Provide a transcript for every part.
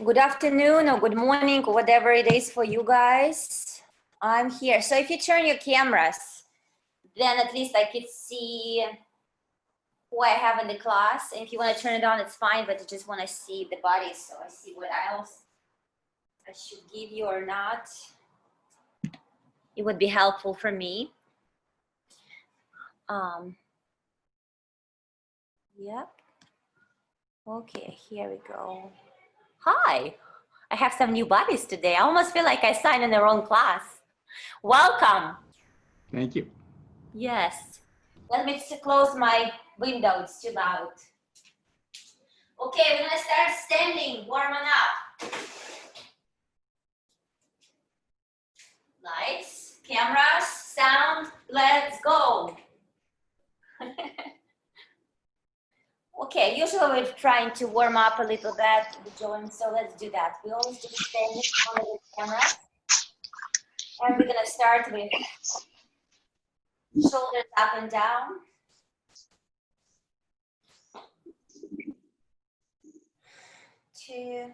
Good afternoon or good morning or whatever it is for you guys. I'm here. So if you turn your cameras, then at least I could see who I have in the class. And if you want to turn it on, it's fine, but I just want to see the body so I see what else I should give you or not. It would be helpful for me. Yep. Okay, here we go. Hi. I have some new bodies today. I almost feel like I signed in the wrong class. Welcome. Thank you. Yes. Let me just close my window. It's too loud. Okay, we're gonna start standing, warming up. Lights, cameras, sound, let's go. Okay, usually we're trying to warm up a little bit the joints, so let's do that. We always just stand in front of the camera. And we're gonna start with shoulders up and down. 2,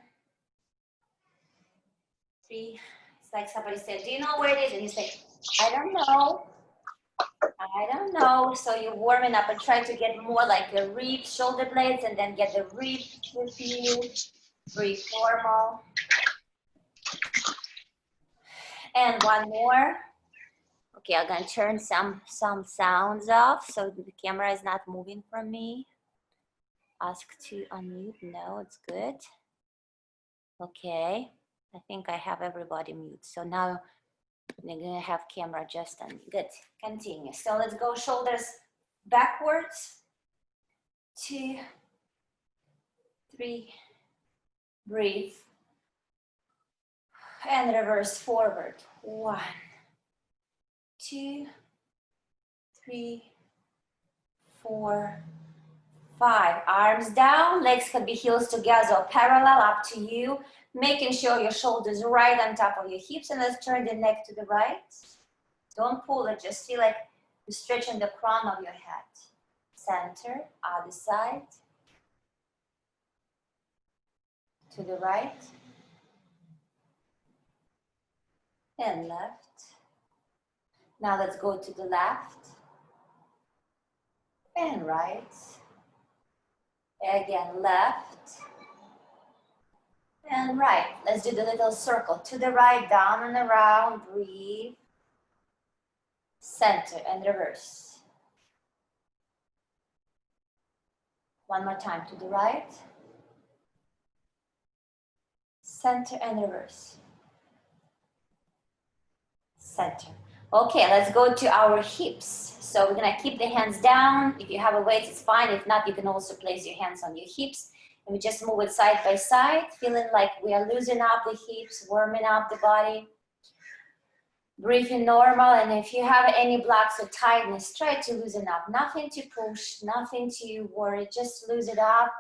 3. It's like somebody said, do you know where it is? And he's like, I don't know. I don't know. So you're warming up and try to get more like the rib, shoulder blades, and then get the rib with you. Breathe normal. And one more. Okay, I'm gonna turn some sounds off so the camera is not moving from me. Ask to unmute. No, it's good. Okay, I think I have everybody mute. So now we're gonna have camera just on. Good, continue. So let's go shoulders backwards. 2, 3, breathe. And reverse forward. 1, 2, 3, 4, 5. Arms down, legs can be heels together or parallel, up to you. Making sure your shoulders right on top of your hips, and let's turn the neck to the right. Don't pull it, just feel like you're stretching the crown of your head. Center, other side. To the right. And left. Now let's go to the left. And right. Again, left. And right. Let's do the little circle. To the right, down and around. Breathe. Center and reverse. One more time. To the right. Center and reverse. Center. Okay, let's go to our hips. So we're gonna keep the hands down. If you have a weight, it's fine. If not, you can also place your hands on your hips. And we just move it side by side, feeling like we are loosening up the hips, warming up the body. Breathing normal, and if you have any blocks or tightness, try to loosen up. Nothing to push, nothing to worry, just loosen it up.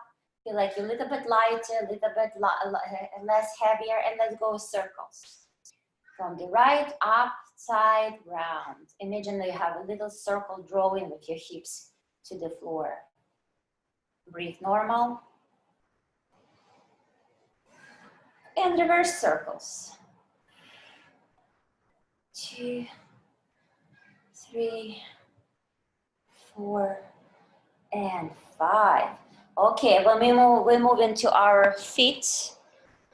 Feel like you're a little bit lighter, a little bit less heavier, and let's go circles. From the right, up, side, round. Imagine that you have a little circle drawing with your hips to the floor. Breathe normal. And reverse circles. 2, 3, 4, and 5. Okay, when we move into our feet.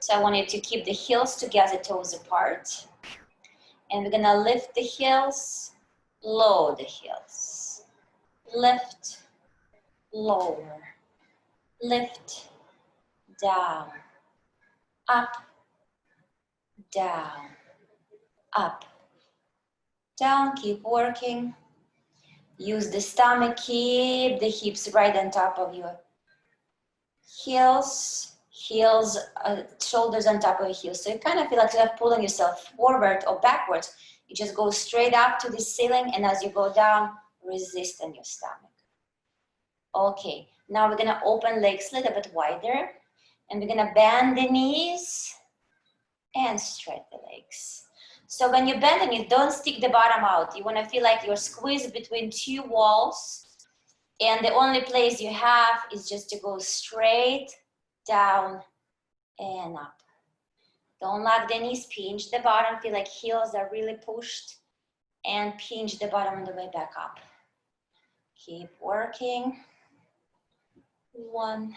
So I want you to keep the heels together, toes apart. And we're gonna lift the heels, lower the heels. Lift, lower, lift, down, up, down, up, down, keep working. Use the stomach, keep the hips right on top of your heels, shoulders on top of your heels. So you kind of feel like you're pulling yourself forward or backwards. You just go straight up to the ceiling, and as you go down, resist in your stomach. Okay, now we're gonna open legs a little bit wider, and we're gonna bend the knees and straight the legs. So when you bend the knees, don't stick the bottom out. You wanna feel like you're squeezed between two walls, and the only place you have is just to go straight down and up. Don't lock the knees, pinch the bottom, feel like heels are really pushed, and pinch the bottom on the way back up. Keep working. 1,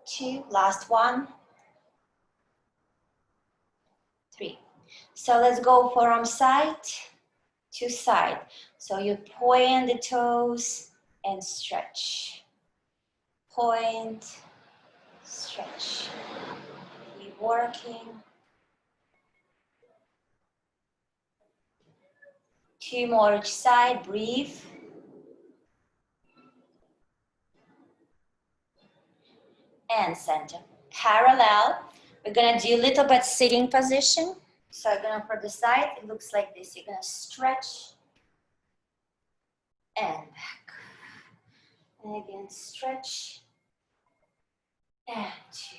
2, last 1, 3. So let's go from side to side. So you point the toes and stretch. Point, stretch. Keep working. 2 more each side, breathe. And center. Parallel. We're gonna do a little bit sitting position. So I'm gonna put the side, it looks like this. You're gonna stretch and back. And again, stretch and 2.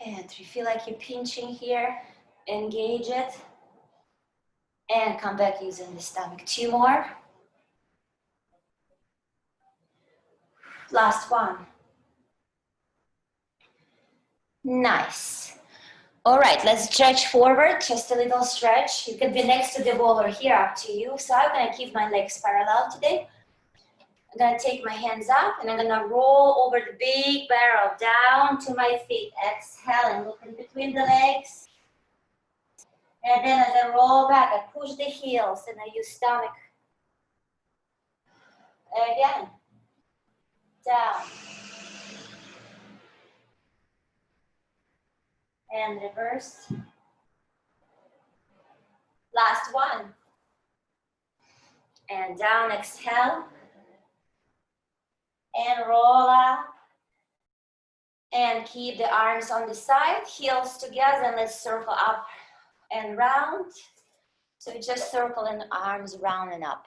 And 3. Feel like you're pinching here, engage it. And come back using the stomach. 2 more. Last 1. Nice. All right, let's stretch forward, just a little stretch. You can be next to the wall or here, up to you. So I'm gonna keep my legs parallel today. I'm gonna take my hands up and I'm gonna roll over the big barrel down to my feet. Exhale and look in between the legs. And then as I roll back, I push the heels and I use stomach. Again, down. And reverse. Last 1. And down, exhale. And roll up. And keep the arms on the side, heels together, and let's circle up and round. So just circle and arms round and up.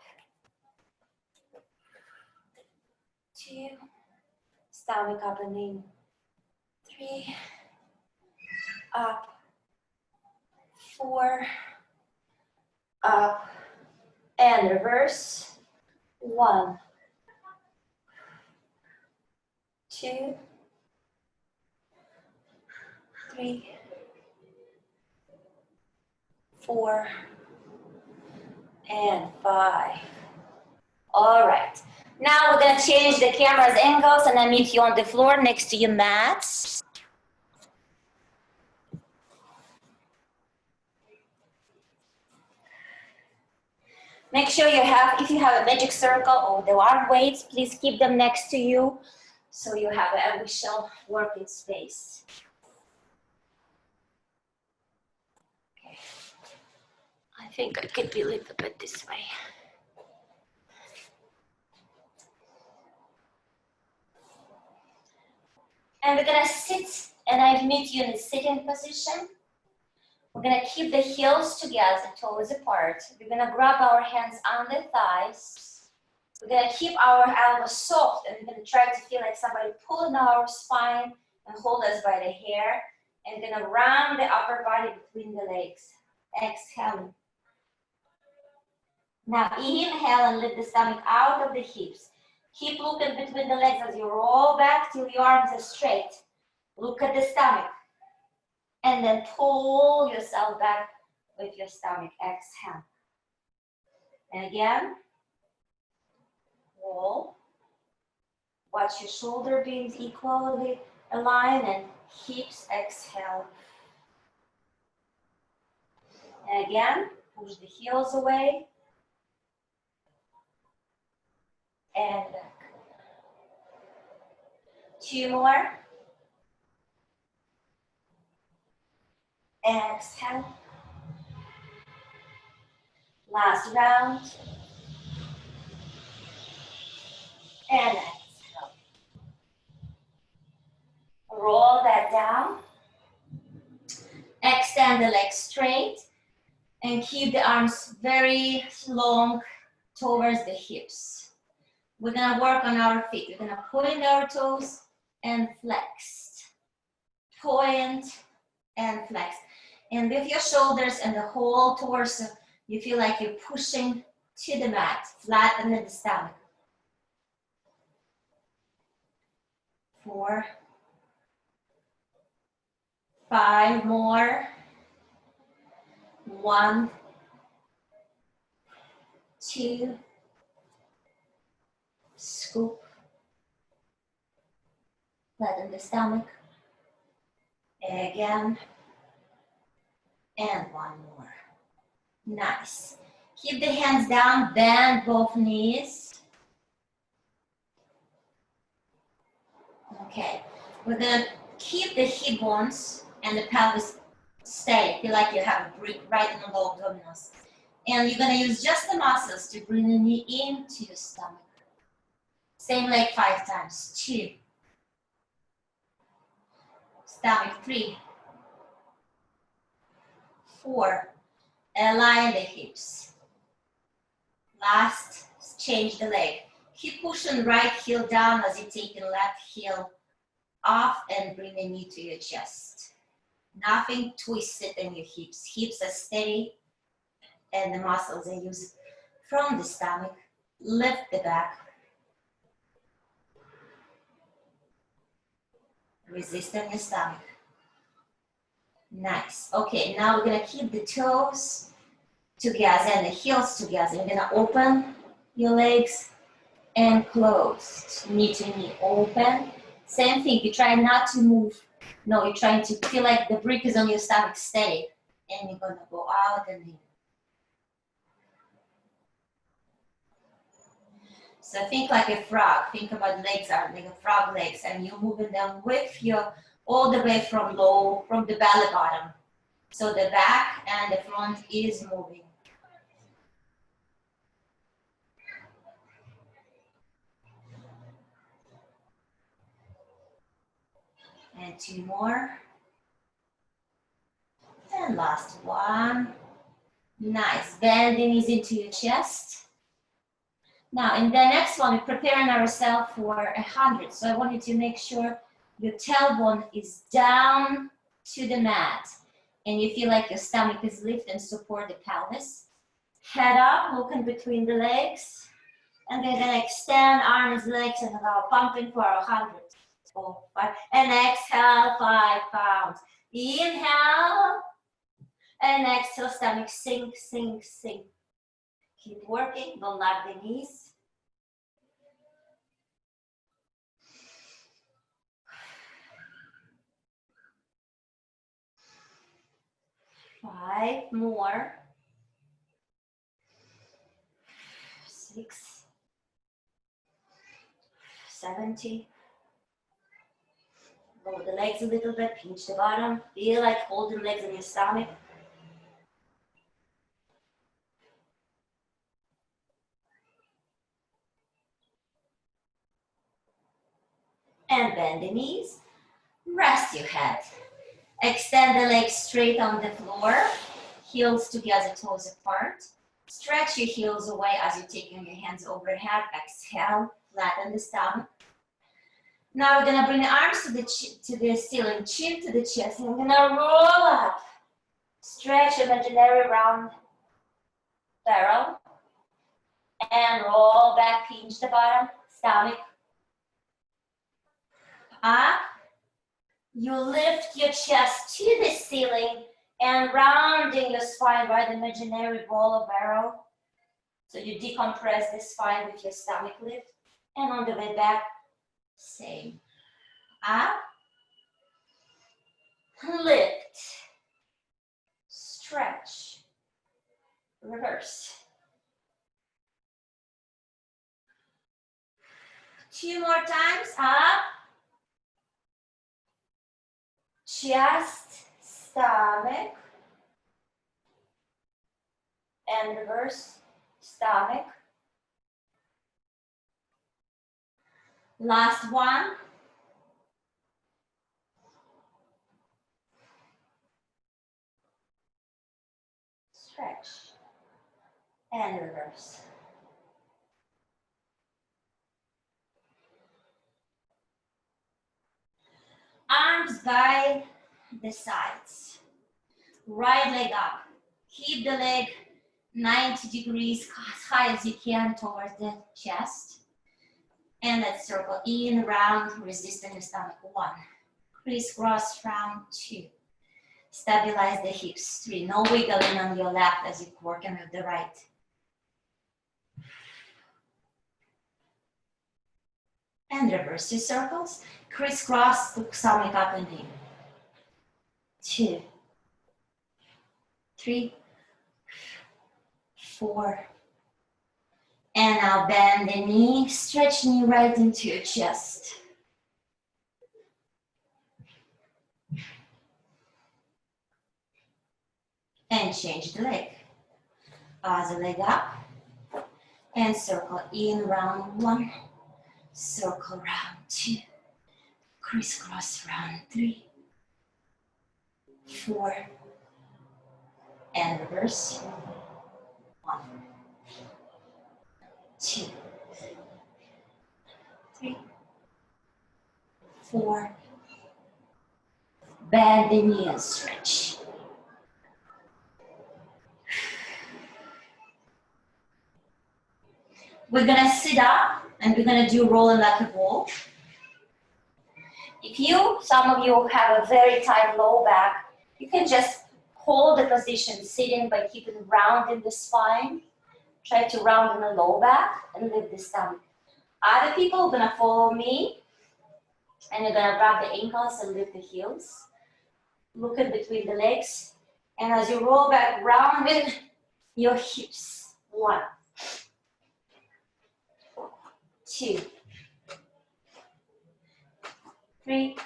2, stomach up and in. 3, up. 4, up. And reverse. 1, 2, 3, 4, and 5. All right. Now we're going to change the camera's angles and I meet you on the floor next to your mats. Make sure you have, if you have a magic circle or the arm weights, please keep them next to you so you have a visual working space. Okay. I think I could be a little bit this way. And we're gonna sit, and I meet you in the sitting position. We're gonna keep the heels together, toes apart. We're gonna grab our hands on the thighs. We're gonna keep our elbows soft, and we're gonna try to feel like somebody pulling our spine and hold us by the hair. And we're gonna round the upper body between the legs. Exhale. Now inhale and lift the stomach out of the hips. Keep looking between the legs as you roll back till your arms are straight. Look at the stomach. And then pull yourself back with your stomach. Exhale. And again, roll. Watch your shoulder being equally aligned and hips. Exhale. And again, push the heels away. And back. 2 more. Exhale. Last round. And exhale. Roll that down. Extend the legs straight. And keep the arms very long towards the hips. We're gonna work on our feet. We're gonna point our toes and flex. Point and flex. And with your shoulders and the whole torso, you feel like you're pushing to the mat, flatten the stomach. 4, 5 more. 1, 2, scoop, flatten the stomach, again, and 1 more. Nice. Keep the hands down, bend both knees. Okay, we're gonna keep the hip bones and the pelvis stay. Feel like you have a brick right in the low abdominals. And you're gonna use just the muscles to bring the knee into your stomach. Same leg 5 times. 2. Stomach 3. 4. Align the hips. Last, change the leg. Keep pushing right heel down as you take your left heel off and bring the knee to your chest. Nothing twisted in your hips. Hips are steady and the muscles are used from the stomach. Lift the back. Resist on your stomach. Nice. Okay, now we're gonna keep the toes together and the heels together. You're gonna open your legs and close. Knee to knee, open. Same thing, you try not to move. No, you're trying to feel like the brick is on your stomach, steady. And you're gonna go out and in. So think like a frog. Think about legs are like a frog legs, and you're moving them with your, all the way from the belly bottom. So the back and the front is moving. And 2 more. And last one. Nice. Bend the knees into your chest. Now, in the next one, we're preparing ourselves for 100. So I want you to make sure your tailbone is down to the mat. And you feel like your stomach is lifted and support the pelvis. Head up, looking between the legs. And we're gonna extend arms, legs, and allow pumping for 100. 4, 5. And exhale, 5 pounds. Inhale. And exhale, stomach sink, sink, sink. Keep working, don't lock the knees. 5 more. 6, 70. Lower the legs a little bit, pinch the bottom. Feel like holding legs in your stomach. And bend the knees. Rest your head. Extend the legs straight on the floor. Heels together, toes apart. Stretch your heels away as you're taking your hands overhead. Exhale, flatten the stomach. Now we're gonna bring the arms to the ceiling, chin to the chest. And we're gonna roll up. Stretch imaginary round barrel. And roll back, pinch the bottom, stomach. Up. You lift your chest to the ceiling and rounding your spine by the imaginary ball or barrel. So you decompress the spine with your stomach lift. And on the way back, same. Up. Lift. Stretch. Reverse. 2 more times. Up. Chest, stomach, and reverse, stomach. Last one. Stretch, and reverse. Arms by the sides. Right leg up. Keep the leg 90 degrees as high as you can towards the chest. And let's circle in, round, resist in your stomach. 1. Crisscross, round. 2. Stabilize the hips. 3. No wiggling on your left as you're working with the right. And reverse your circles. Crisscross, look stomach up and in. 2, 3, 4. And now bend the knee, stretch knee right into your chest. And change the leg. Other leg up. And circle in, round 1. Circle round 2. Crisscross round 3. 4. And reverse. 1. 2. 3. 4. Bend the knee and stretch. We're gonna sit up and we're gonna do rolling like a ball. Some of you have a very tight low back, you can just hold the position sitting by keeping round in the spine. Try to round in the low back and lift the stomach. Other people are gonna follow me and you're gonna grab the ankles and lift the heels. Look in between the legs. And as you roll back, rounding your hips. 1, 2, 3,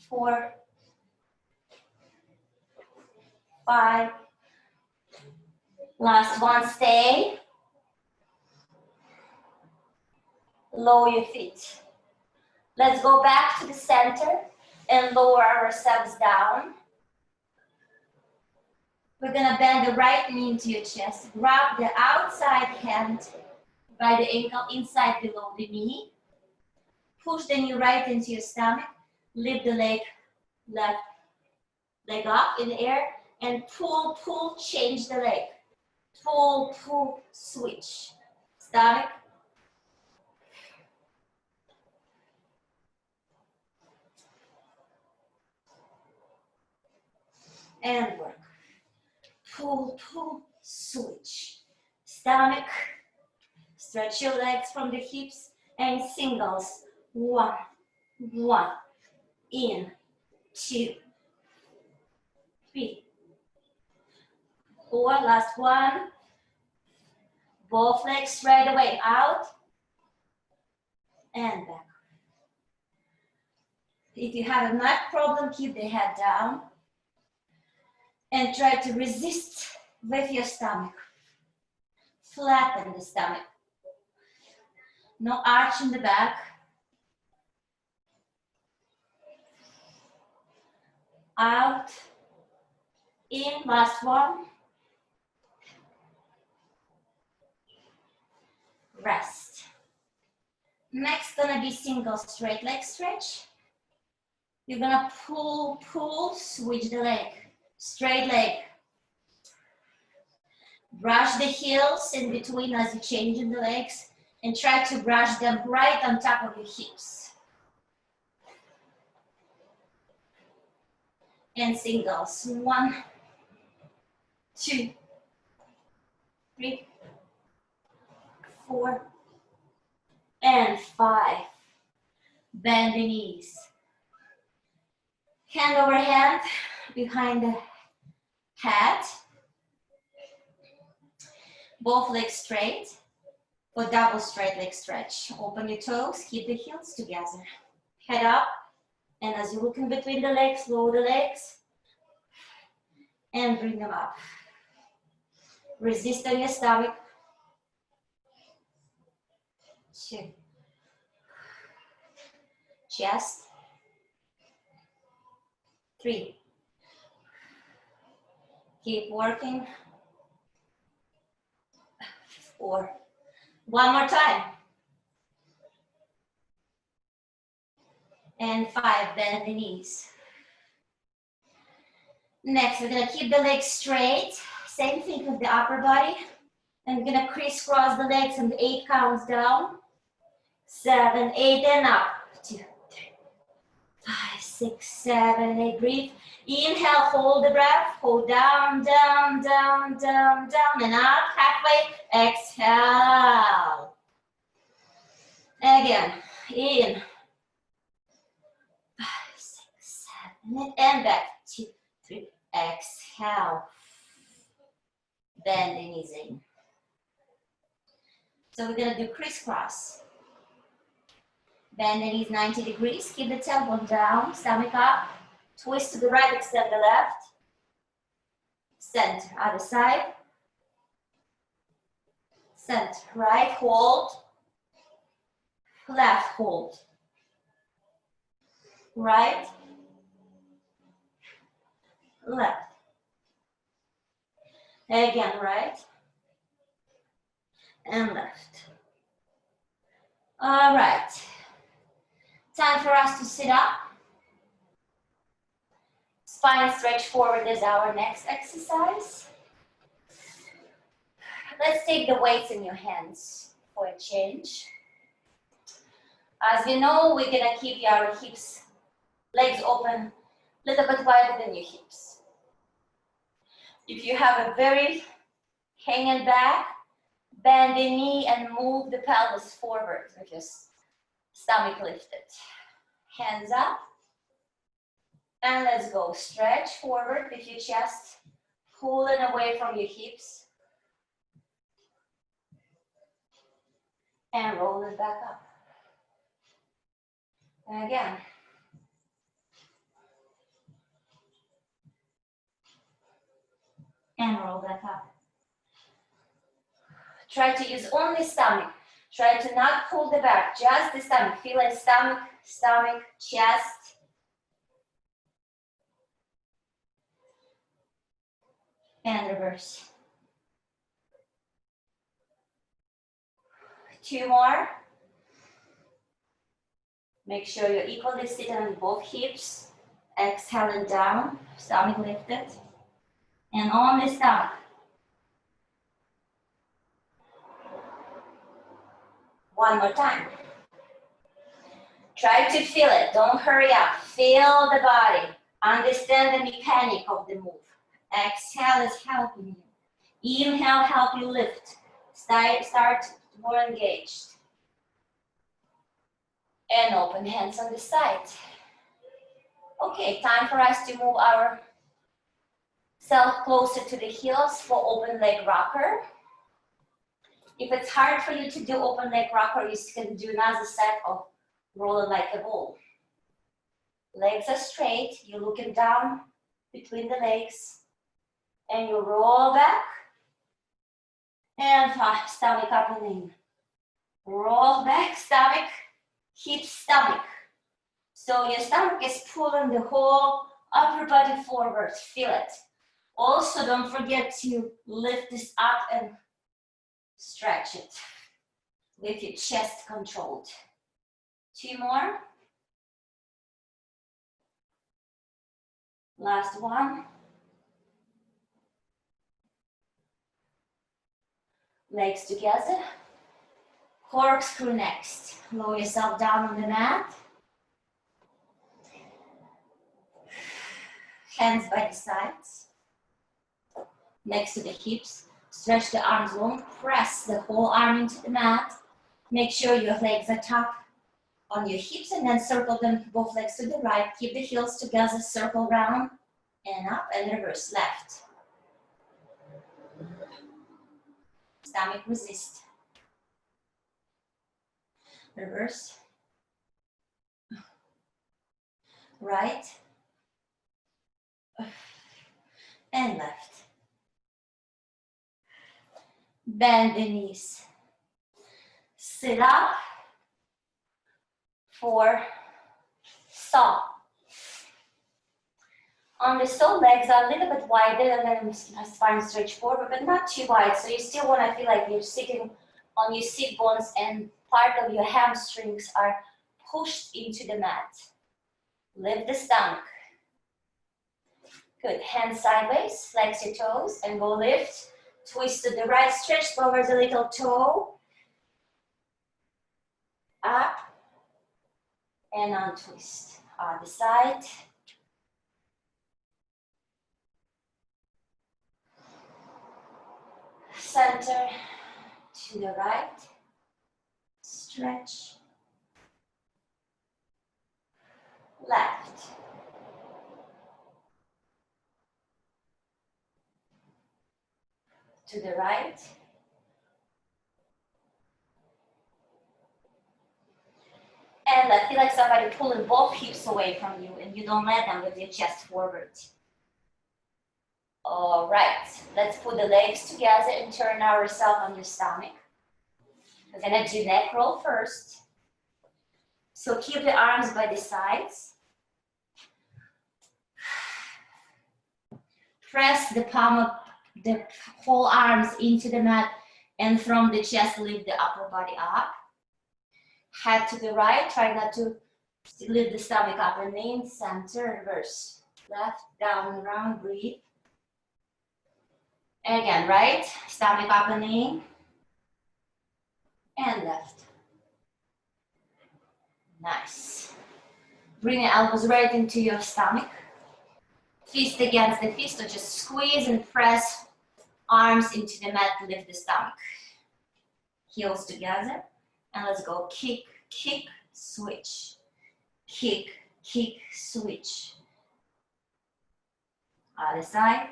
4, 5. Last one, stay. Lower your feet. Let's go back to the center and lower ourselves down. We're gonna bend the right knee into your chest. Grab the outside hand by the ankle inside below the knee. Push the knee right into your stomach. Lift the left leg up in the air and pull, pull, change the leg. Pull, pull, switch. Stomach. And work. Pull, pull, switch. Stomach. Stretch your legs from the hips and singles. 1, 1. In. 2, 3, 4. Last one. Both legs straight away out and back. If you have a neck problem, keep the head down and try to resist with your stomach. Flatten the stomach. No arch in the back. Out, in, last one. Rest. Next gonna be single straight leg stretch. You're gonna pull, pull, switch the leg. Straight leg. Brush the heels in between as you change in the legs and try to brush them right on top of your hips. And singles. 1, 2, 3, 4, and 5. Bend the knees. Hand over hand behind the head. Both legs straight for double straight leg stretch. Open your toes, keep the heels together. Head up, and as you look in between the legs, lower the legs and bring them up. Resist on your stomach. 2. Chest. 3. Keep working. 4. One more time. And 5, bend the knees. Next, we're gonna keep the legs straight. Same thing with the upper body. And we're gonna crisscross the legs and 8 counts down. 7, 8, and up. 2, 3, 5, 6, 7, 8. Breathe. Inhale, hold the breath. Hold down, down, down, down, down, and up. Halfway. Exhale. Again. In. 5, 6, 7, 8. And back. 2, 3. Exhale. Bend the knees in. So we're gonna do crisscross. Bend the knees 90 degrees. Keep the tailbone down, stomach up. Twist to the right, extend the left. Center, other side. Center, right, hold. Left, hold. Right. Left. Again, right. And left. All right. Time for us to sit up. Spine stretch forward is our next exercise. Let's take the weights in your hands for a change. As you know, we're gonna keep our hips, legs open, a little bit wider than your hips. If you have a very hanging back, bend the knee and move the pelvis forward with your stomach lifted. Hands up. And let's go. Stretch forward with your chest, pulling away from your hips. And roll it back up. And again. And roll back up. Try to use only stomach. Try to not pull the back, just the stomach. Feel like stomach, stomach, chest. And reverse. 2 more. Make sure you're equally sitting on both hips. Exhaling down, stomach lifted. And on the stomach. One more time. Try to feel it. Don't hurry up. Feel the body. Understand the mechanic of the move. Exhale is helping you. Inhale, help you lift. Start more engaged. And open hands on the side. Okay, time for us to move our self closer to the heels for open leg rocker. If it's hard for you to do open leg rocker, you can do another set of rolling like a ball. Legs are straight, you're looking down between the legs, and you roll back, and stomach up and in. Roll back, stomach, hip, stomach. So your stomach is pulling the whole upper body forward, feel it. Also, don't forget to lift this up and stretch it with your chest controlled. 2 more. Last one. Legs together. Corkscrew next. Lower yourself down on the mat. Hands by the sides. Next to the hips. Stretch the arms long. Press the whole arm into the mat. Make sure your legs are tucked on your hips and then circle them both legs to the right. Keep the heels together, circle round and up and reverse left. Stomach resist. Reverse. Right. And left. Bend the knees. Sit up for saw. On the saw, legs are a little bit wider and then spine stretch forward, but not too wide. So you still want to feel like you're sitting on your sit bones and part of your hamstrings are pushed into the mat. Lift the stomach. Good. Hands sideways, flex your toes and go lift. Twist to the right, stretch forward the little toe. Up and untwist. Other side. Center to the right. Stretch. Left. To the right. And I feel like somebody pulling both hips away from you and you don't let them with your chest forward. All right, let's put the legs together and turn ourselves on your stomach. We're gonna do neck roll first. So keep the arms by the sides. Press the palm of the whole arms into the mat and from the chest lift the upper body up. Head to the right, try not to lift the stomach up and in, center, reverse. Left, down, round, breathe. And again, right, stomach up and in, and left. Nice. Bring your elbows right into your stomach. Fist against the fist, or just squeeze and press arms into the mat, lift the stomach. Heels together, and let's go kick, kick, switch. Kick, kick, switch. Other side.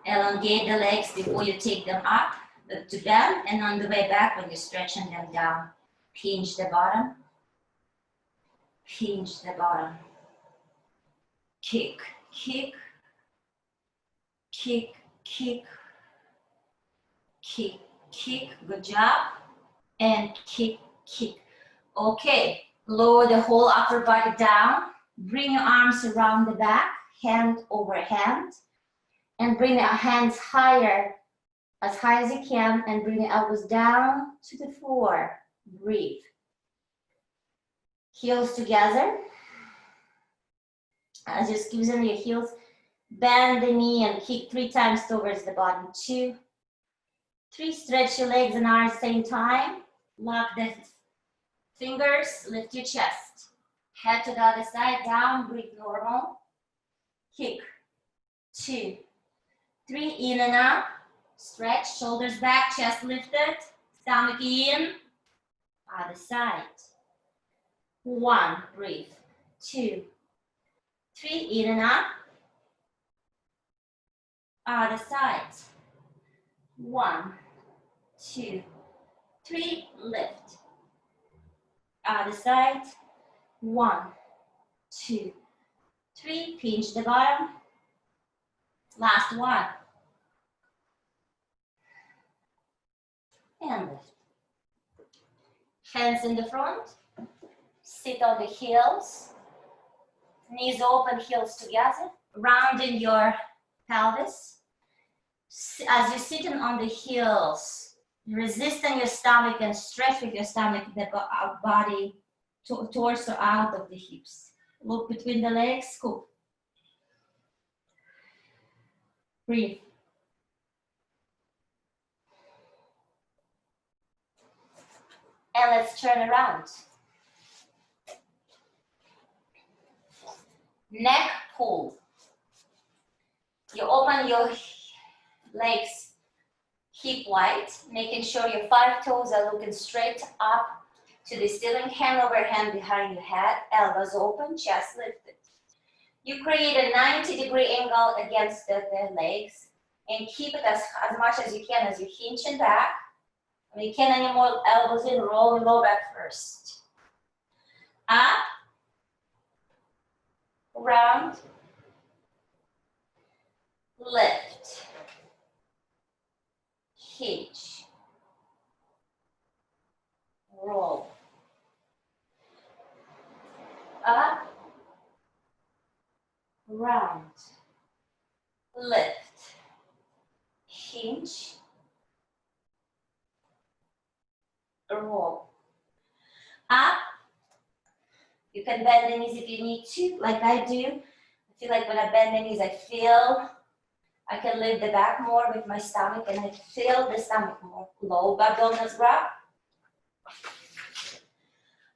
Elongate the legs before you take them up to bend, and on the way back when you're stretching them down, pinch the bottom, pinch the bottom. Kick, kick, kick, kick, kick, kick. Good job. And kick, kick. Okay, lower the whole upper body down. Bring your arms around the back, hand over hand. And bring your hands higher, as high as you can, and bring the elbows down to the floor. Breathe. Heels together. As you're squeezing your heels, bend the knee and kick 3 times towards the bottom. 2, 3, stretch your legs and arms same time. Lock the fingers, lift your chest. Head to the other side, down, breathe normal. Kick. 2, 3, in and out. Stretch, shoulders back, chest lifted. Stomach in. Other side. 1, breathe. 2, 3, in and out. Other side. 1, 2, 3, lift. Other side. 1, 2, 3, pinch the bottom. Last one. And lift. Hands in the front. Sit on the heels. Knees open, heels together. Rounding your pelvis. As you're sitting on the heels, resisting your stomach and stretch with your stomach, the body, torso out of the hips. Look between the legs, scoop. Breathe. And let's turn around. Neck pull. You open your legs hip wide, making sure your 5 toes are looking straight up to the ceiling, hand over hand behind your head, elbows open, chest lifted. You create a 90-degree angle against the legs and keep it as much as you can as you hinge and back. When you can't anymore, elbows in, roll low back first. Up, round, lift, hinge, roll, up, round, lift, hinge, roll, up. You can bend the knees if you need to, like I do. I feel like when I bend the knees, I feel I can lift the back more with my stomach and I feel the stomach more. Low abdominal grab.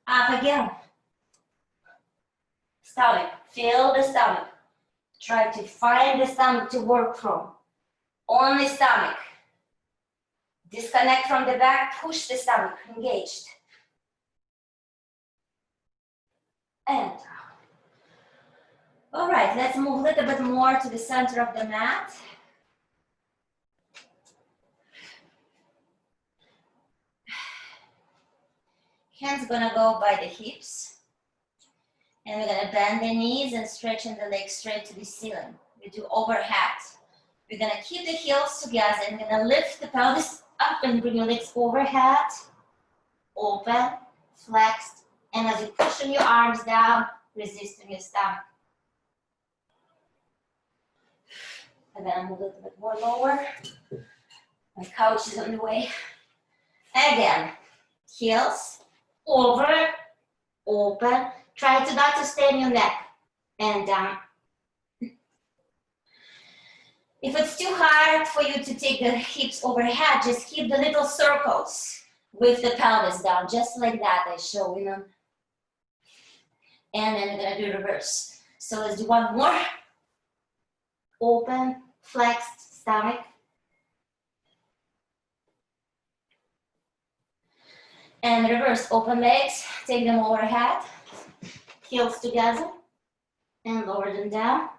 Up again. Stomach, feel the stomach. Try to find the stomach to work from. Only stomach. Disconnect from the back, push the stomach, engaged. And down. All right, let's move a little bit more to the center of the mat. Hands gonna go by the hips. And we're gonna bend the knees and stretching the legs straight to the ceiling. We do overhead. We're gonna keep the heels together and we're gonna lift the pelvis up and bring your legs overhead. Open, flexed, and as you pushing your arms down, resisting your stomach. And then I'm a little bit more lower. My couch is on the way. Again, heels, over, open. Try to not to stay on your neck. And down. If it's too hard for you to take the hips overhead, just keep the little circles with the pelvis down, just like that I show you them. And then we're gonna do reverse. So let's do one more. Open, flexed stomach. And reverse, open legs, take them overhead, heels together, and lower them down.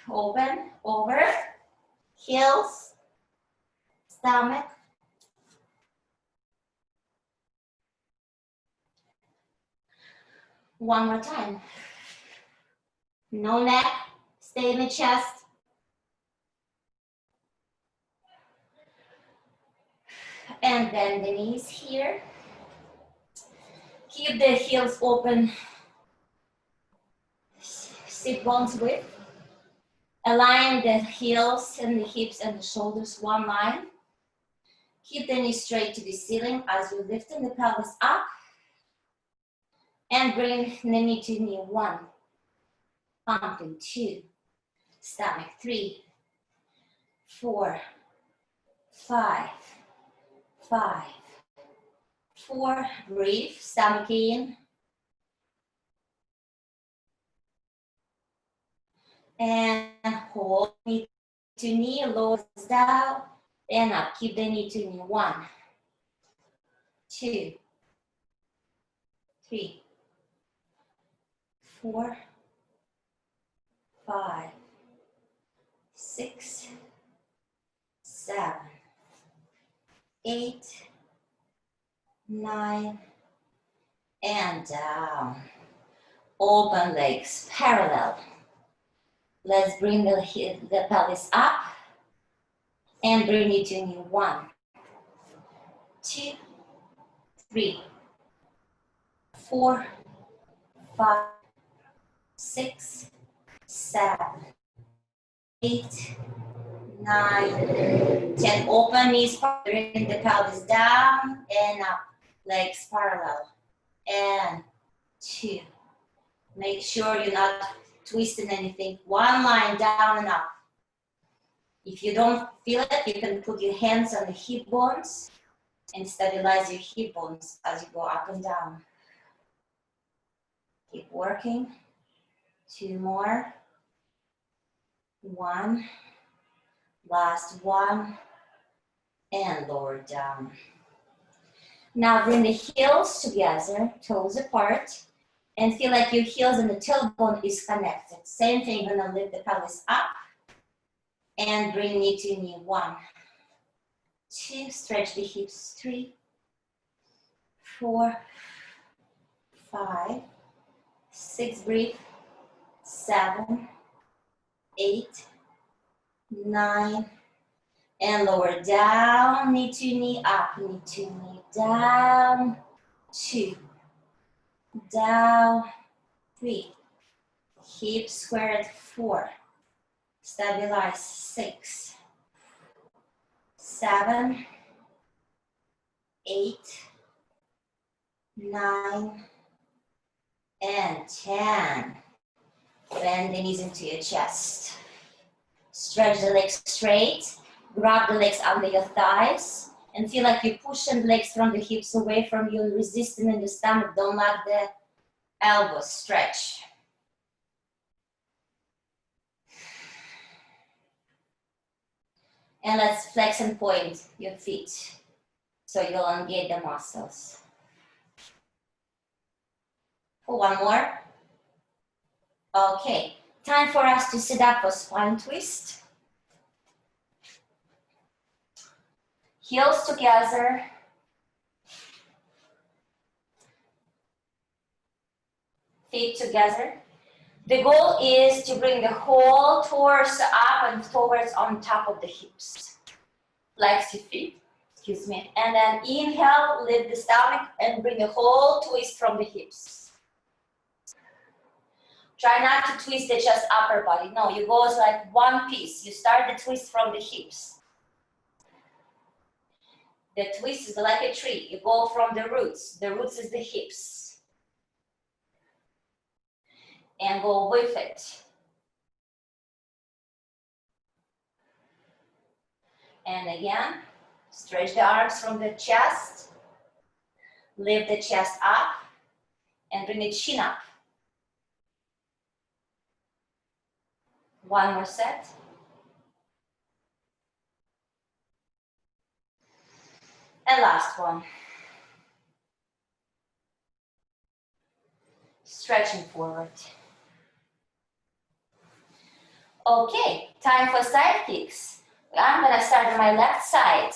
Open, over, heels, stomach. One more time. No neck, stay in the chest. And bend the knees here. Keep the heels open, sit bones width. Align the heels and the hips and the shoulders one line. Keep the knees straight to the ceiling as you're lifting the pelvis up. And bring the knee to knee. 1, pumping, 2, stomach, 3, 4, 5, 5, 4, breathe, stomach in. And hold knee to knee, lower down, and up. Keep the knee to knee. 1, 2, 3, 4, 5, 6, 7, 8, 9, and down. Open legs parallel. Let's bring the pelvis up and bring it to knee. 1, 2, 3, 4, 5, 6, 7, 8, 9, 10. Open knees, bring the pelvis down and up. Legs parallel. And 2. Make sure you're not twisting anything. One line down and up. If you don't feel it, you can put your hands on the hip bones and stabilize your hip bones as you go up and down. Keep working. 2 more. 1. Last 1. And lower down. Now bring the heels together, toes apart, and feel like your heels and the tailbone is connected. Same thing, you're gonna lift the pelvis up and bring knee to knee. 1, 2, stretch the hips. 3, 4, 5, 6, breathe. 7, 8, 9, and lower down, knee to knee, up, knee to knee, down, 2, down, 3, hips squared, 4, stabilize, 6, 7, 8, 9, and 10. Bend the knees into your chest. Stretch the legs straight. Grab the legs under your thighs. And feel like you're pushing the legs from the hips away from you and resisting in the stomach. Don't let the elbows stretch. And let's flex and point your feet so you'll engage the muscles. For one more. Okay, time for us to sit up for spine twist. Heels together. Feet together. The goal is to bring the whole torso up and towards on top of the hips. Flex your feet, excuse me. And then inhale, lift the stomach and bring the whole twist from the hips. Try not to twist the chest upper body. No, you go as like one piece. You start the twist from the hips. The twist is like a tree. You go from the roots. The roots is the hips. And go with it. And again, stretch the arms from the chest. Lift the chest up and bring the chin up. One more set. And last one. Stretching forward. Okay, time for side kicks. I'm gonna start on my left side.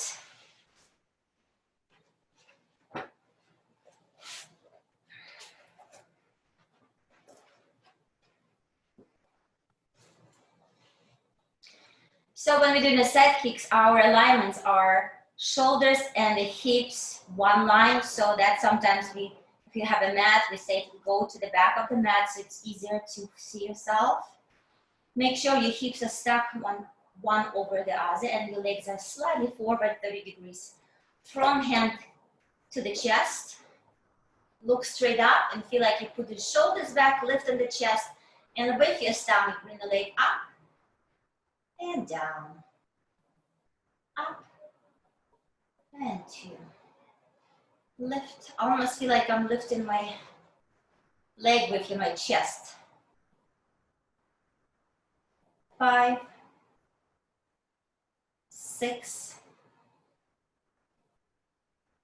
So when we're doing the side kicks, our alignments are shoulders and the hips, one line, so that sometimes if you have a mat, we say to go to the back of the mat so it's easier to see yourself. Make sure your hips are stuck one over the other and your legs are slightly forward 30 degrees. From hand to the chest. Look straight up and feel like you put the shoulders back, lifting the chest, and with your stomach, bring the leg up and down. Up and two. Lift. I almost feel like I'm lifting my leg with my chest. 5, 6,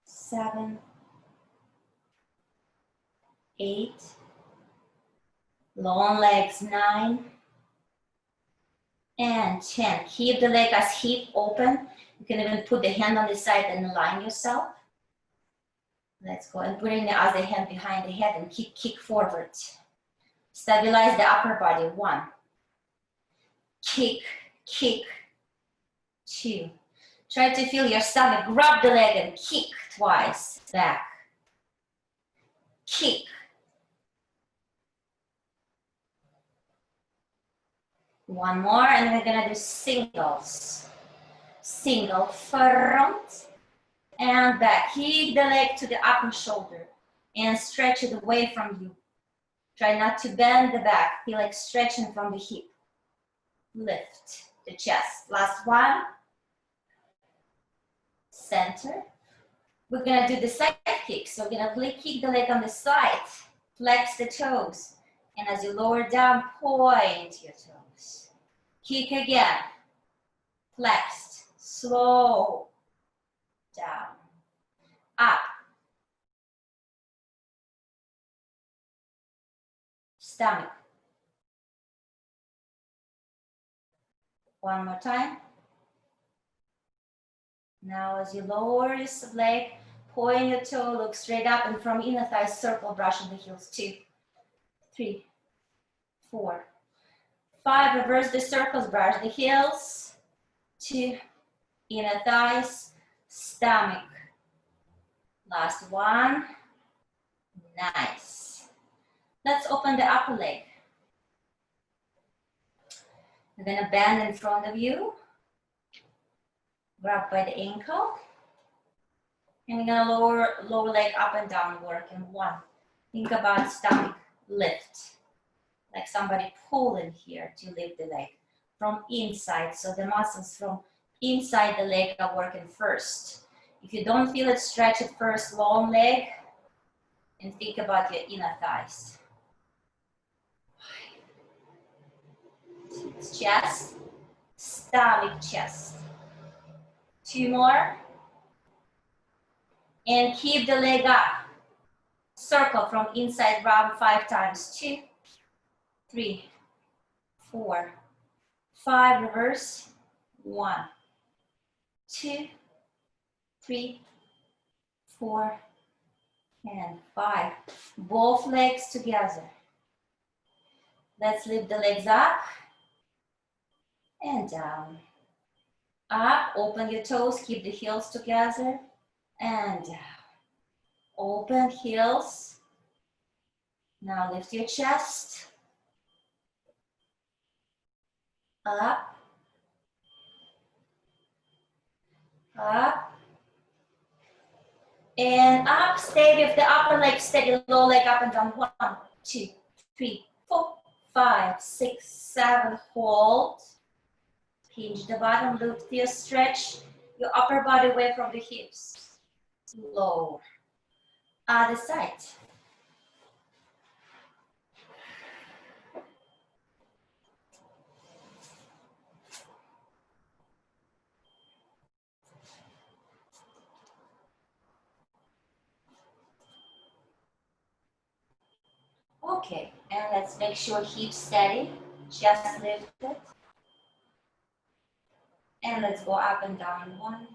7, 8, long legs, 9, and 10. Keep the leg as hip open. You can even put the hand on the side and align yourself. Let's go and bring the other hand behind the head and kick forward. Stabilize the upper body. 1. Kick, kick. 2. Try to feel your stomach. Grab the leg and kick twice. Back. Kick. One more, and we're gonna do singles. Single front and back. Kick the leg to the upper shoulder and stretch it away from you. Try not to bend the back. Feel like stretching from the hip. Lift the chest. Last one. Center. We're gonna do the side kick. So we're gonna kick the leg on the side. Flex the toes. And as you lower down, point your toes. Kick again. Flexed. Slow. Down. Up. Stomach. One more time. Now as you lower your leg, point your toe, look straight up, and from inner thigh, circle, brushing the heels. 2, 3, 4, 5. Reverse the circles, brush the heels. 2, inner thighs, stomach. Last one. Nice. Let's open the upper leg. You're gonna bend in front of you. Grab by the ankle. And we're gonna lower leg up and down, work in 1. Think about stomach lift. Like somebody pulling here to lift the leg. from inside. So the muscles from inside the leg are working first. If you don't feel it, stretch it first, long leg, and think about your inner thighs. Chest, stomach, chest. 2 more. And keep the leg up. Circle from inside, round 5 times. 2, 3, 4, 5. Reverse. 1, 2, 3, 4, and 5. Both legs together. Let's lift the legs up and down. Up, open your toes, keep the heels together, and down. Open heels. Now lift your chest. Up. Up. And up. Stay with the upper leg steady, low leg up and down. 1, 2, 3, 4, 5, 6, 7. Hold. Hinge the bottom, lift your stretch your upper body away from the hips. Lower. Other side. Okay, and let's make sure hips steady, chest lifted. And let's go up and down. 1,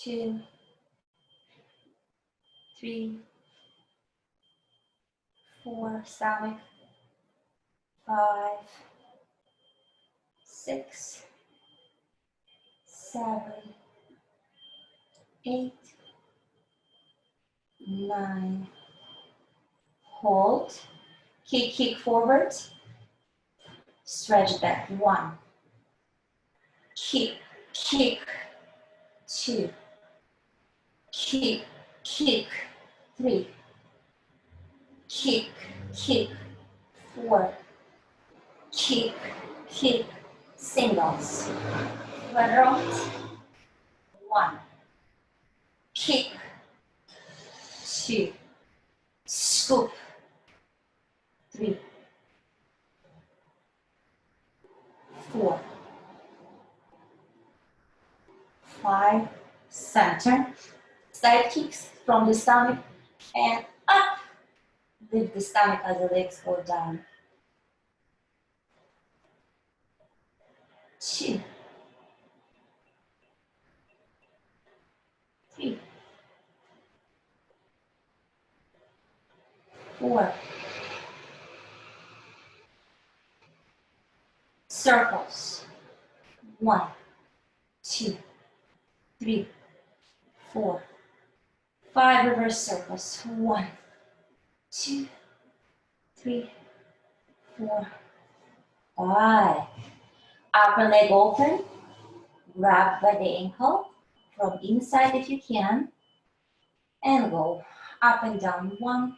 2, 3, 4, stomach, 5, 6, 7, 8, 9. Hold. Kick forward. Stretch back. 1. Kick. 2. Kick. 3. Kick. 4. Kick. Singles. Front. 1. Kick. 2. Scoop. 3. 4. 5. Center. Side kicks from the stomach and up. Lift the stomach as the legs go down. 2. 3. 4. Circles. 1, 2, 3, 4, 5. Reverse circles. 1, 2, 3, 4, 5. Upper leg open. Grab by the ankle from inside if you can. And go up and down. 1,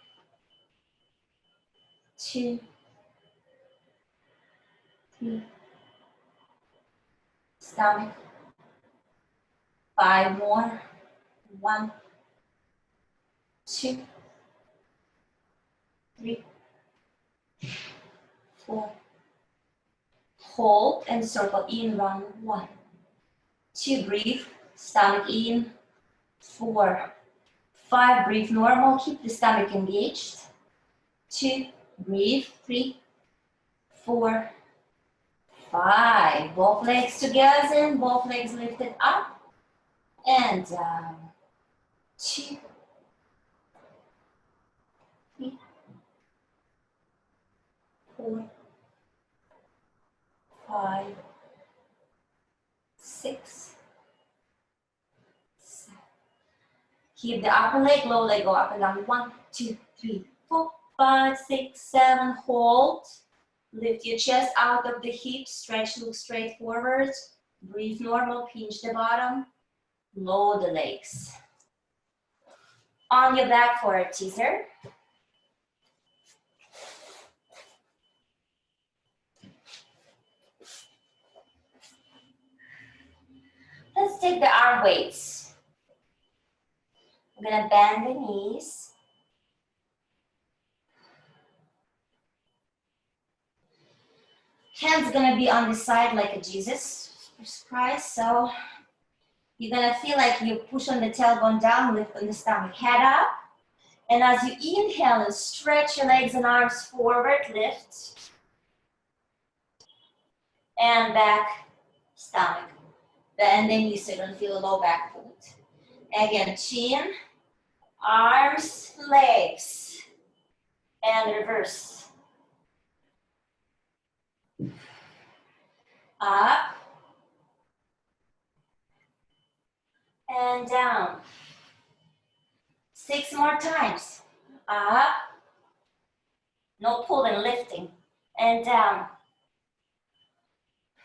2, 3. Stomach. 5 more. 1, 2, 3, 4. Hold and circle in round 1. 2, breathe. Stomach in. 4, 5, breathe normal. Keep the stomach engaged. 2, breathe. 3, 4, 5. Both legs together, both legs lifted up and down. 2, 3, 4, 5, 6, 7. Keep the upper leg, lower leg go up and down. 1, 2, 3, 4, 5, 6, 7. Hold. Lift your chest out of the hips. Stretch, look straight forward. Breathe normal. Pinch the bottom. Lower the legs. On your back for a teaser. take the arm weights. We're gonna bend the knees. Hands gonna be on the side like a Jesus Christ. So you're gonna feel like you push on the tailbone down, lift on the stomach, head up. And as you inhale and stretch your legs and arms forward, lift. And back, stomach. Bend the knees so you don't feel a low back foot. Again, chin, arms, legs. And reverse. Up. And down. 6 more times. Up. No pulling, lifting. And down.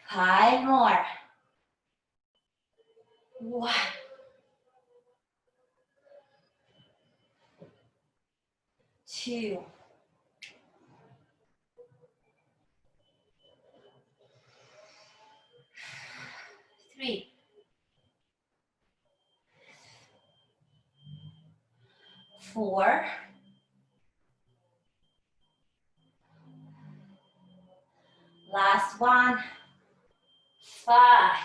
5 more. 1. 2. 3. 4. Last one. 5.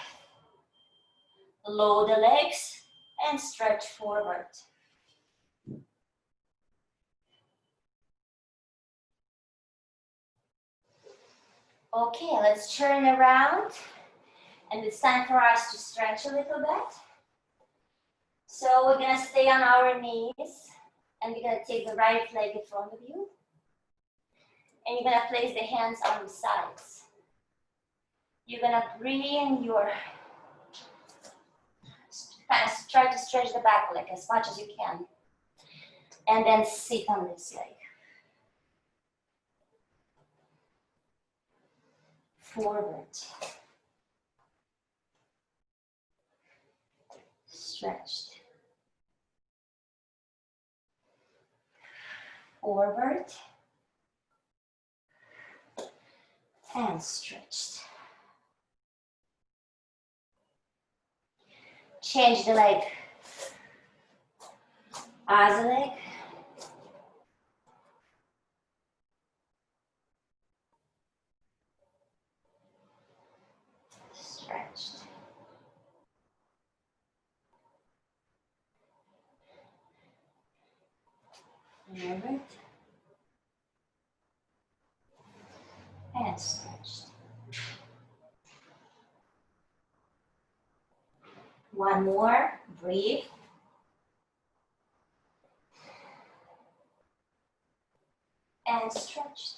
Lower the legs and stretch forward. Okay, let's turn around. And it's time for us to stretch a little bit. So we're gonna stay on our knees. And we're gonna take the right leg in front of you. And you're gonna place the hands on the sides. You're gonna bring your, kind of try to stretch the back leg as much as you can. And then sit on this leg. Forward. Stretched. Forward. And stretched. Change the leg. Other leg. Stretched. Forward. And stretched. One more. Breathe. And stretched.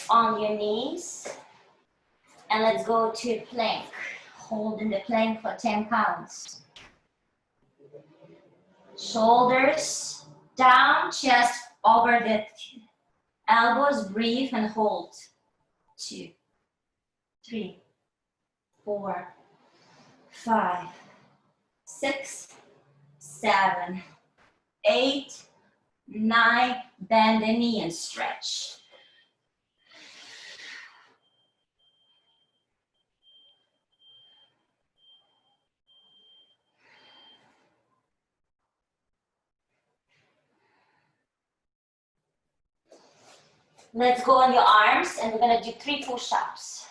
On your knees. And let's go to plank. Holding the plank for 10 counts. Shoulders down, chest over the elbows. Breathe and hold. 2, 3, 4, 5, 6, 7, 8, 9. Bend the knee and stretch. Let's go on your arms and we're gonna do 3 push-ups.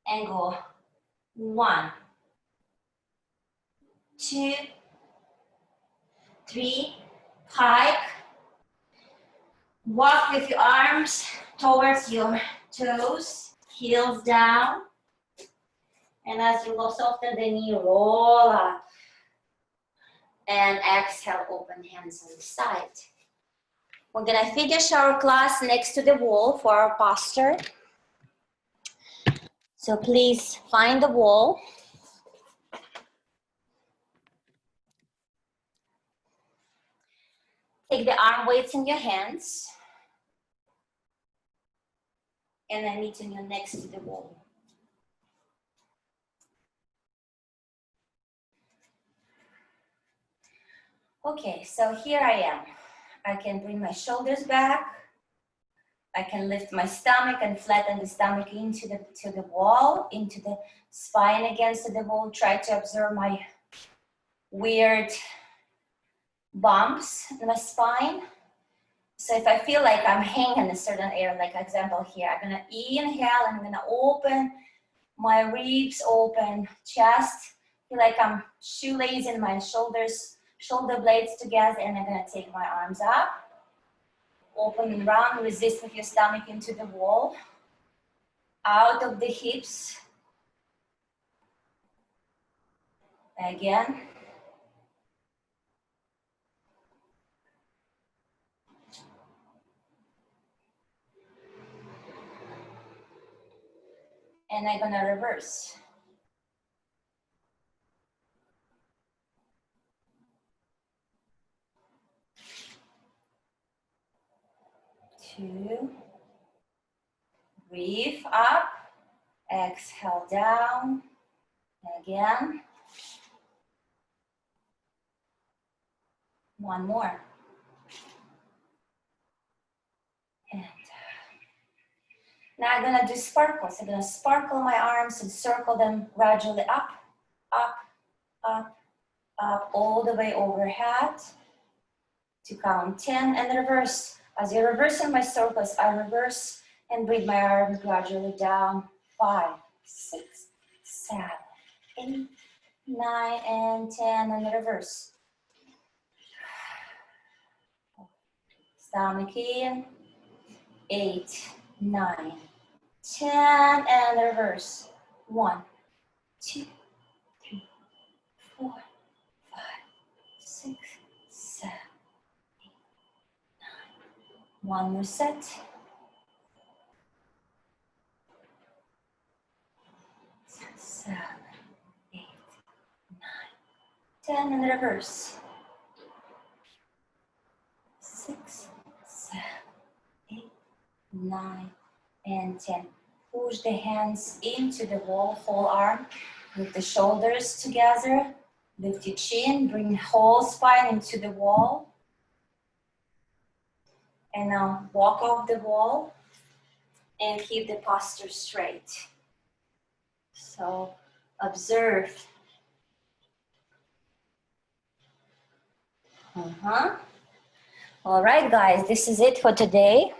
And go 1, 2, 3, pike. Walk with your arms towards your toes, heels down. And as you go soften the knee, roll up. And exhale, open hands on the side. We're gonna finish our class next to the wall for our posture. So please find the wall. Take the arm weights in your hands. And then meet in your next to the wall. Okay, so here I am. I can bring my shoulders back. I can lift my stomach and flatten the stomach into the wall, into the spine against the wall. Try to observe my weird bumps in my spine. So if I feel like I'm hanging in a certain area, like example here, I'm gonna inhale and I'm gonna open my ribs, open chest. Feel like I'm shoelacing my shoulders, shoulder blades together, and I'm gonna take my arms up. Open and round, resist with your stomach into the wall. Out of the hips. Again. And I'm gonna reverse. 2. Breathe up. Exhale down. Again. 1 more. And now I'm gonna do sparkles. I'm gonna sparkle my arms and circle them gradually up, up, up, up, all the way overhead to count 10 and reverse. As you're reversing my circles, I reverse and bring my arms gradually down. 5, 6, 7, 8, 9, and 10, and reverse. Stomach in. 8, 9, 10, and reverse. 1, 2, 3, 4, 5, 6, 7, 8, 9. 1 more set. 7, 8, 9, 10, and reverse. 6, 7, 8, 9, and 10. Push the hands into the wall, whole arm, with the shoulders together. Lift your chin, bring whole spine into the wall. And now walk off the wall and keep the posture straight. So observe. All right, guys, this is it for today.